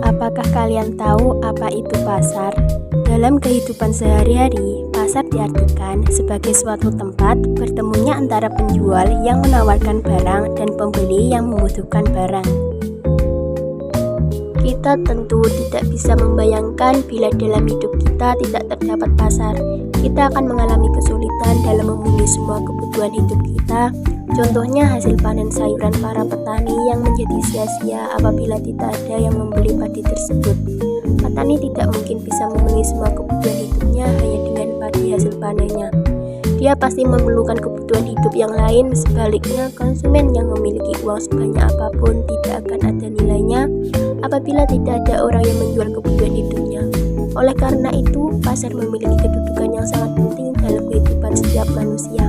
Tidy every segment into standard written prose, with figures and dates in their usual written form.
Apakah kalian tahu apa itu pasar? Dalam kehidupan sehari-hari, pasar diartikan sebagai suatu tempat bertemunya antara penjual yang menawarkan barang dan pembeli yang membutuhkan barang. Kita tentu tidak bisa membayangkan bila dalam hidup kita tidak terdapat pasar. Kita akan mengalami kesulitan dalam memenuhi semua kebutuhan hidup kita. Contohnya hasil panen sayuran para petani yang menjadi sia-sia apabila tidak ada yang membeli padi tersebut. Petani tidak mungkin bisa memenuhi semua kebutuhan hidupnya hanya dengan padi hasil panennya. Dia pasti memerlukan kebutuhan hidup yang lain. Sebaliknya, konsumen yang memiliki uang sebanyak apapun tidak akan ada nilainya apabila tidak ada orang yang menjual kebutuhan hidupnya. Oleh karena itu, pasar memiliki kedudukan yang sangat penting dalam kehidupan setiap manusia.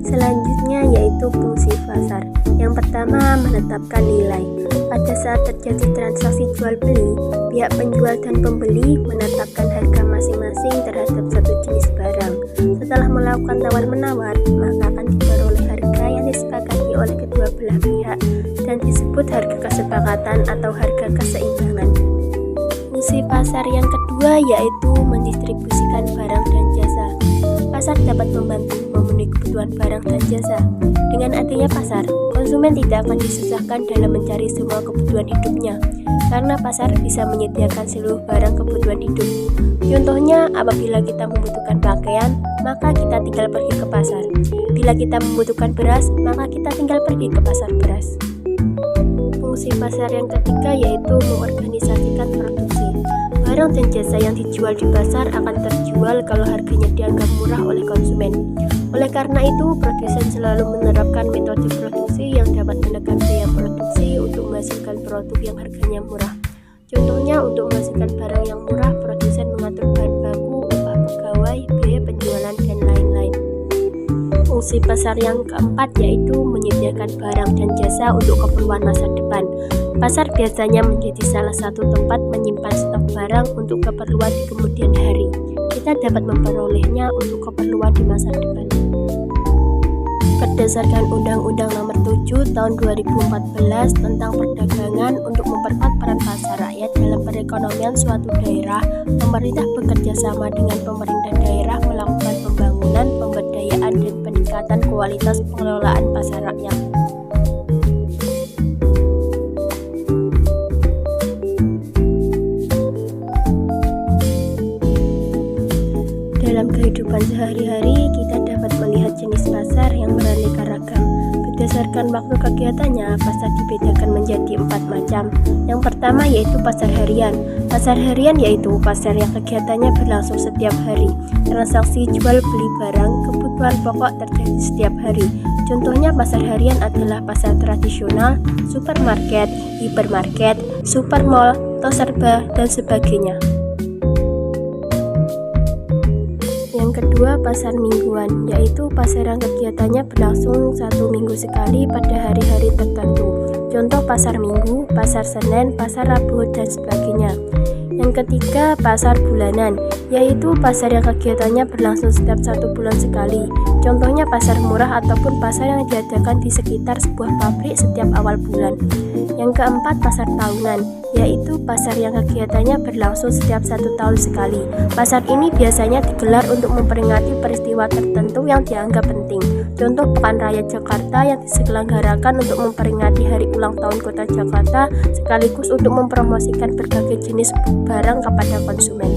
Selanjutnya yaitu fungsi pasar. Yang pertama, menetapkan nilai. Pada saat terjadi transaksi jual beli, pihak penjual dan pembeli menetapkan harga masing-masing terhadap satu jenis barang. Setelah melakukan tawar-menawar, maka akan diperoleh harga yang disepakati oleh kedua belah pihak dan disebut harga kesepakatan atau harga keseimbangan. Fungsi pasar yang kedua yaitu mendistribusikan barang dan jasa. Pasar dapat membantu memenuhi kebutuhan barang dan jasa. Dengan adanya pasar, konsumen tidak akan disusahkan dalam mencari semua kebutuhan hidupnya, karena pasar bisa menyediakan seluruh barang kebutuhan hidup. Contohnya, apabila kita membutuhkan pakaian, maka kita tinggal pergi ke pasar. Bila kita membutuhkan beras, maka kita tinggal pergi ke pasar beras. Fungsi pasar yang ketiga yaitu mengorganisasikan produksi. Barang dan jasa yang dijual di pasar akan terjual kalau harganya dianggap murah oleh konsumen. Oleh karena itu, produsen selalu menerapkan metode produksi yang dapat menekan biaya produksi untuk menghasilkan produk yang harganya murah. Contohnya, untuk menghasilkan barang yang murah, produsen mengatur bahan baku, upah pegawai, biaya penjualan, dan lain-lain. Fungsi pasar yang keempat yaitu menyediakan barang dan jasa untuk keperluan masa depan. Pasar biasanya menjadi salah satu tempat menyimpan stok barang untuk keperluan di kemudian hari. Kita dapat memperolehnya untuk keperluan di masa depan. Berdasarkan Undang-Undang Nomor 7 Tahun 2014 tentang perdagangan, untuk memperkuat peran pasar rakyat dalam perekonomian suatu daerah, pemerintah bekerja sama dengan pemerintah daerah melakukan pembangunan, pemberdayaan, dan peningkatan kualitas pengelolaan pasar rakyat. Dalam kehidupan sehari-hari, kita dapat melihat jenis pasar yang beraneka ragam. Berdasarkan waktu kegiatannya, pasar dibedakan menjadi 4 macam. Yang pertama yaitu pasar harian. Pasar harian yaitu pasar yang kegiatannya berlangsung setiap hari. Transaksi jual beli barang kebutuhan pokok terjadi setiap hari. Contohnya pasar harian adalah pasar tradisional, supermarket, hipermarket, supermall, tos serba, dan sebagainya. Yang kedua, pasar mingguan, yaitu pasar yang kegiatannya berlangsung 1 minggu sekali pada hari-hari tertentu. Contoh pasar Minggu, pasar Senin, pasar Rabu, dan sebagainya. Yang ketiga, pasar bulanan, yaitu pasar yang kegiatannya berlangsung setiap 1 bulan sekali. Contohnya pasar murah ataupun pasar yang diadakan di sekitar sebuah pabrik setiap awal bulan. Yang keempat, pasar tahunan, yaitu pasar yang kegiatannya berlangsung setiap 1 tahun sekali. Pasar ini biasanya digelar untuk memperingati peristiwa tertentu yang dianggap penting. Contoh Pekan Raya Jakarta yang diselenggarakan untuk memperingati hari ulang tahun Kota Jakarta sekaligus untuk mempromosikan berbagai jenis barang kepada konsumen.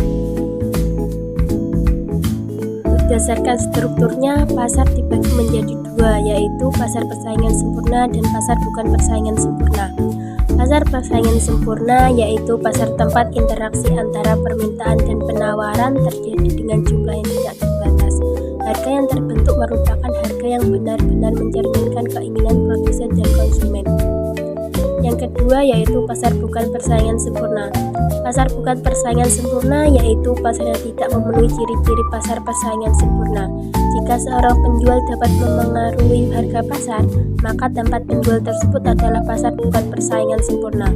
Berdasarkan strukturnya, pasar dibagi menjadi 2, yaitu pasar persaingan sempurna dan pasar bukan persaingan sempurna. Pasar persaingan sempurna yaitu pasar tempat interaksi antara permintaan dan penawaran terjadi dengan jumlah yang tidak terbatas. Harga yang terbentuk merupakan harga yang benar-benar mencerminkan keinginan produsen dan konsumen. Yang kedua yaitu pasar bukan persaingan sempurna. Pasar bukan persaingan sempurna yaitu pasar yang tidak memenuhi ciri-ciri pasar persaingan sempurna. Jika seorang penjual dapat memengaruhi harga pasar, maka tempat penjual tersebut adalah pasar bukan persaingan sempurna.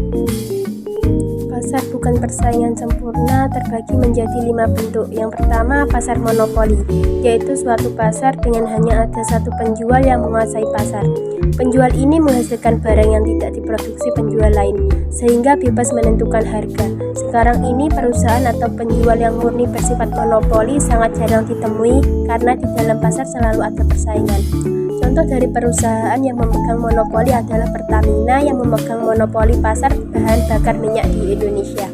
Pasar bukan persaingan sempurna terbagi menjadi 5 bentuk. Yang pertama, pasar monopoli, yaitu suatu pasar dengan hanya ada satu penjual yang menguasai pasar. Penjual ini menghasilkan barang yang tidak diproduksi penjual lain, sehingga bebas menentukan harga. Sekarang ini perusahaan atau penjual yang murni bersifat monopoli sangat jarang ditemui karena di dalam pasar selalu ada persaingan. Contoh dari perusahaan yang memegang monopoli adalah Pertamina yang memegang monopoli pasar bahan bakar minyak di Indonesia.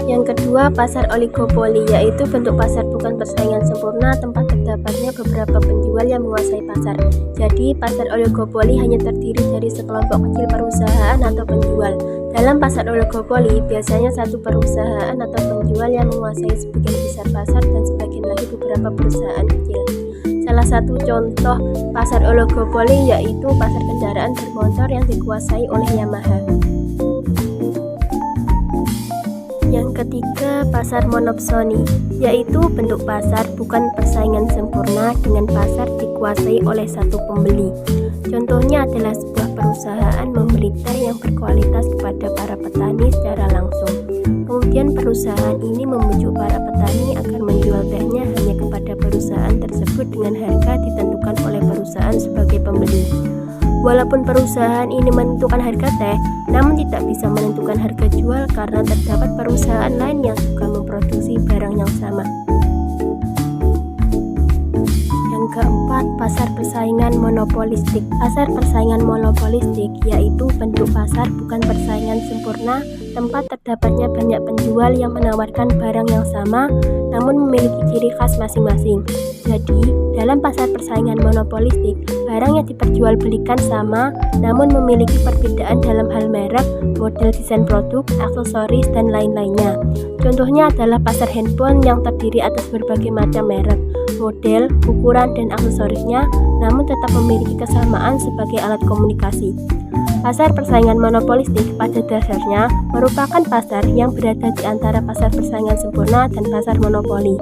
Yang kedua, pasar oligopoli, yaitu bentuk pasar bukan persaingan sempurna tempat terdapatnya beberapa penjual yang menguasai pasar. Jadi, pasar oligopoli hanya terdiri dari sekelompok kecil perusahaan atau penjual. Dalam pasar oligopoli, biasanya satu perusahaan atau penjual yang menguasai sebagian besar pasar dan sebagian lagi beberapa perusahaan kecil. Salah satu contoh pasar oligopoli yaitu pasar kendaraan bermotor yang dikuasai oleh Yamaha. Yang ketiga, pasar monopsoni, yaitu bentuk pasar bukan persaingan sempurna dengan pasar dikuasai oleh satu pembeli. Contohnya adalah sebuah perusahaan membeli teh yang berkualitas kepada para petani secara langsung. Kemudian perusahaan ini membujuk para petani agar menjual tehnya hanya kepada perusahaan tersebut dengan harga ditentukan oleh perusahaan sebagai pembeli. Walaupun perusahaan ini menentukan harga teh, namun tidak bisa menentukan harga jual karena terdapat perusahaan lain yang juga memproduksi barang yang sama. Yang keempat, pasar persaingan monopolistik. Pasar persaingan monopolistik yaitu bentuk pasar bukan persaingan sempurna tempat terdapatnya banyak penjual yang menawarkan barang yang sama namun memiliki ciri khas masing-masing. Jadi, dalam pasar persaingan monopolistik, barang yang diperjualbelikan sama namun memiliki perbedaan dalam hal merek, model desain produk, aksesoris, dan lain-lainnya. Contohnya adalah pasar handphone yang terdiri atas berbagai macam merek, model, ukuran, dan aksesorisnya namun tetap memiliki kesamaan sebagai alat komunikasi. Pasar persaingan monopolistik pada dasarnya merupakan pasar yang berada di antara pasar persaingan sempurna dan pasar monopoli.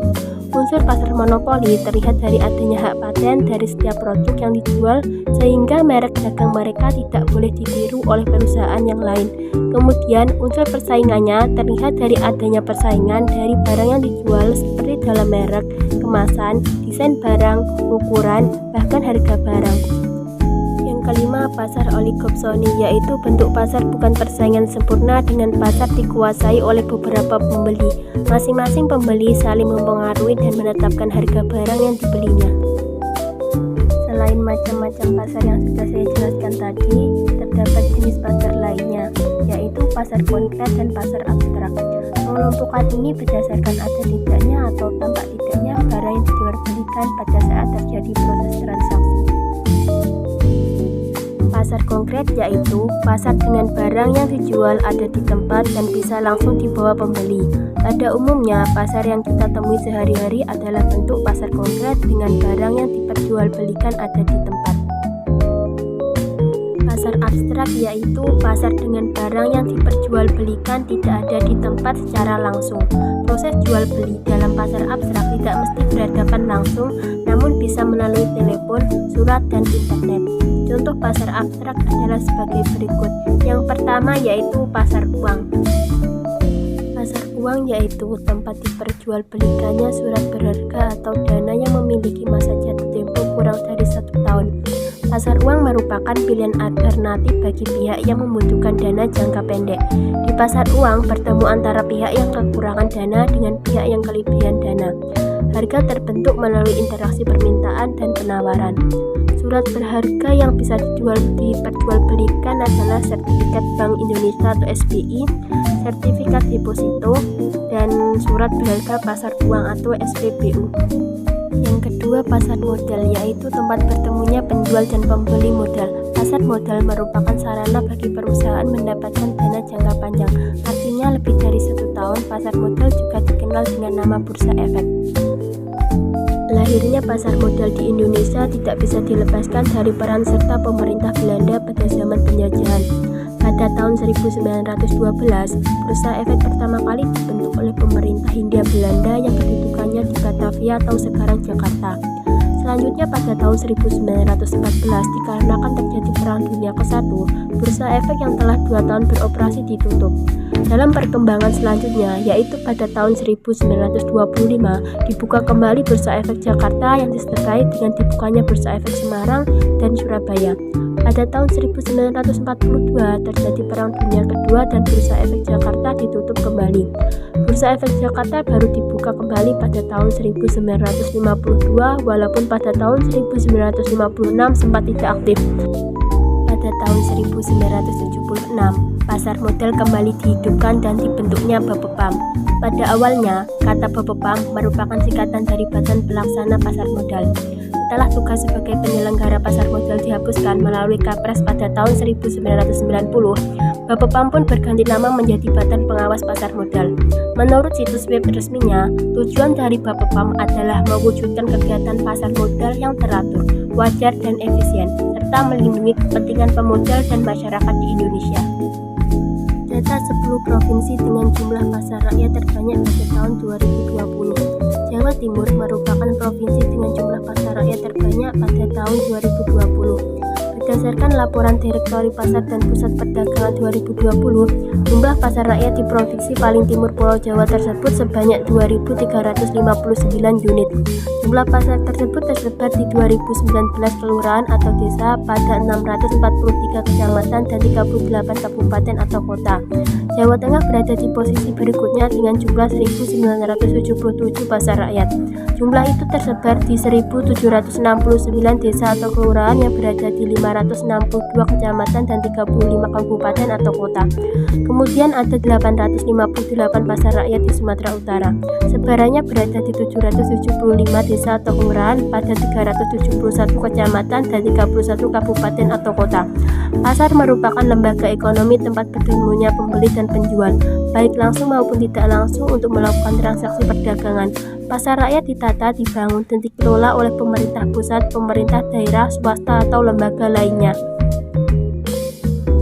Unsur pasar monopoli terlihat dari adanya hak paten dari setiap produk yang dijual sehingga merek dagang mereka tidak boleh ditiru oleh perusahaan yang lain. Kemudian unsur persaingannya terlihat dari adanya persaingan dari barang yang dijual seperti dalam merek, kemasan, desain barang, ukuran, bahkan harga barang. Kelima, pasar oligopsoni, yaitu bentuk pasar bukan persaingan sempurna dengan pasar dikuasai oleh beberapa pembeli. Masing-masing pembeli saling mempengaruhi dan menetapkan harga barang yang dibelinya. Selain macam-macam pasar yang sudah saya jelaskan tadi, terdapat jenis pasar lainnya, yaitu pasar konkret dan pasar abstrak. Pengelompokan ini berdasarkan ada tidaknya atau tampak tidaknya barang yang dijualbelikan pada saat terjadi proses transaksi. Pasar konkret yaitu pasar dengan barang yang dijual ada di tempat dan bisa langsung dibawa pembeli. Pada umumnya, pasar yang kita temui sehari-hari adalah bentuk pasar konkret dengan barang yang diperjualbelikan ada di tempat. Pasar abstrak yaitu pasar dengan barang yang diperjualbelikan tidak ada di tempat secara langsung. Proses jual beli dalam pasar abstrak tidak mesti berhadapan langsung, namun bisa melalui telepon, surat, dan internet. Contoh pasar abstrak adalah sebagai berikut. Yang pertama yaitu pasar uang. Pasar uang yaitu tempat diperjualbelikannya surat berharga atau dana yang memiliki masa jatuh tempo kurang dari 1 tahun. Pasar uang merupakan pilihan alternatif bagi pihak yang membutuhkan dana jangka pendek. Di pasar uang bertemu antara pihak yang kekurangan dana dengan pihak yang kelebihan dana. Harga terbentuk melalui interaksi permintaan dan penawaran. Surat berharga yang bisa diperjualbelikan adalah sertifikat Bank Indonesia atau SBI, sertifikat deposito, dan surat berharga pasar uang atau SPBU. Yang kedua, pasar modal, yaitu tempat bertemunya penjual dan pembeli modal. Pasar modal merupakan sarana bagi perusahaan mendapatkan dana jangka panjang. Artinya lebih dari 1 tahun. Pasar modal juga dikenal dengan nama bursa efek. Lahirnya pasar modal di Indonesia tidak bisa dilepaskan dari peran serta pemerintah Belanda pada zaman penjajahan. Pada tahun 1912, bursa efek pertama kali dibentuk oleh pemerintah Hindia Belanda yang kedudukannya di Batavia atau sekarang Jakarta. Selanjutnya pada tahun 1914, dikarenakan terjadi terjadi Perang Dunia ke-1, Bursa Efek yang telah 2 tahun beroperasi ditutup. Dalam perkembangan selanjutnya, yaitu pada tahun 1925, dibuka kembali Bursa Efek Jakarta yang disertai dengan dibukanya Bursa Efek Semarang dan Surabaya. Pada tahun 1942 terjadi Perang Dunia Kedua dan Bursa Efek Jakarta ditutup kembali. Bursa Efek Jakarta baru dibuka kembali pada tahun 1952 walaupun pada tahun 1956 sempat tidak aktif. Pada tahun 1976, pasar modal kembali dihidupkan dan dibentuknya Bapepam. Pada awalnya, kata Bapepam merupakan singkatan dari Badan Pelaksana Pasar Modal. Setelah tugas sebagai penyelenggara pasar modal dihapuskan melalui Kapres pada tahun 1990, Bapepam pun berganti nama menjadi Badan Pengawas Pasar Modal. Menurut situs web resminya, tujuan dari Bapepam adalah mewujudkan kegiatan pasar modal yang teratur, wajar dan efisien, serta melindungi kepentingan pemodal dan masyarakat di Indonesia. Data 10 provinsi dengan jumlah pasar rakyat terbanyak pada tahun 2020. Jawa Timur merupakan provinsi dengan jumlah pasar rakyat terbanyak pada tahun 2020. Berdasarkan laporan Direktori Pasar dan Pusat Perdagangan 2020, jumlah pasar rakyat di provinsi paling timur Pulau Jawa tersebut sebanyak 2.359 unit. Jumlah pasar tersebut tersebar di 2019 kelurahan atau desa pada 643 kecamatan dan 38 kabupaten atau kota. Jawa Tengah berada di posisi berikutnya dengan jumlah 1.977 pasar rakyat. Jumlah itu tersebar di 1.769 desa atau kelurahan yang berada di 562 kecamatan dan 35 kabupaten atau kota. Kemudian ada 858 pasar rakyat di Sumatera Utara. Sebarannya berada di 775 desa atau kelurahan pada 371 kecamatan dan 31 kabupaten atau kota. Pasar merupakan lembaga ekonomi tempat bertemunya pembeli dan penjual, baik langsung maupun tidak langsung untuk melakukan transaksi perdagangan. Pasar rakyat ditata, dibangun, dan dikelola oleh pemerintah pusat, pemerintah daerah, swasta, atau lembaga lainnya.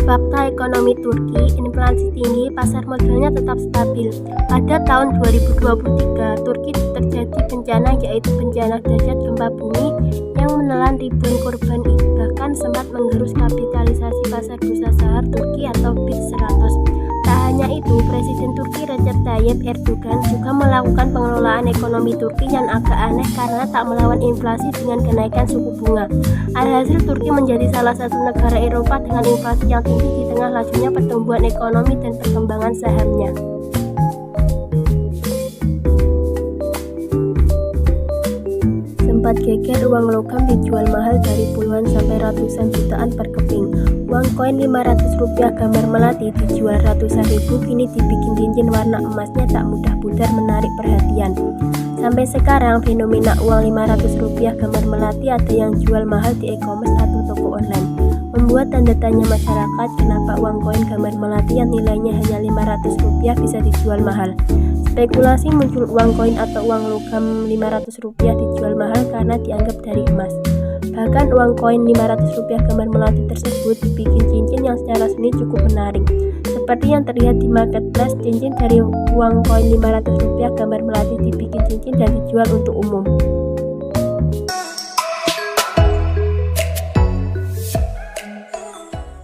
Fakta ekonomi Turki, inflasi tinggi, pasar modalnya tetap stabil. Pada tahun 2023, Turki terjadi bencana yaitu bencana dahsyat gempa bumi yang menelan ribuan korban, bahkan sempat menggerus kapitalisasi pasar bursa saham Turki atau BIST 100. Tak hanya itu, Presiden Turki Recep Tayyip Erdogan juga melakukan pengelolaan ekonomi Turki yang agak aneh karena tak melawan inflasi dengan kenaikan suku bunga. Alhasil Turki menjadi salah satu negara Eropa dengan inflasi yang tinggi di tengah lajunya pertumbuhan ekonomi dan perkembangan sahamnya. Sempat geger uang logam dijual mahal dari puluhan sampai ratusan jutaan per keping. Uang koin Rp500 gambar melati dijual ratusan ribu, kini dibikin cincin warna emasnya tak mudah pudar menarik perhatian. Sampai sekarang fenomena uang Rp500 gambar melati ada yang jual mahal di e-commerce atau toko online, membuat tanda tanya masyarakat kenapa uang koin gambar melati yang nilainya hanya Rp500 bisa dijual mahal. Spekulasi muncul uang koin atau uang logam Rp500 dijual mahal karena dianggap dari emas. Bahkan uang koin Rp500 gambar melati tersebut dibikin cincin yang secara seni cukup menarik. Seperti yang terlihat di marketplace, cincin dari uang koin Rp500 gambar melati dibikin cincin dan dijual untuk umum.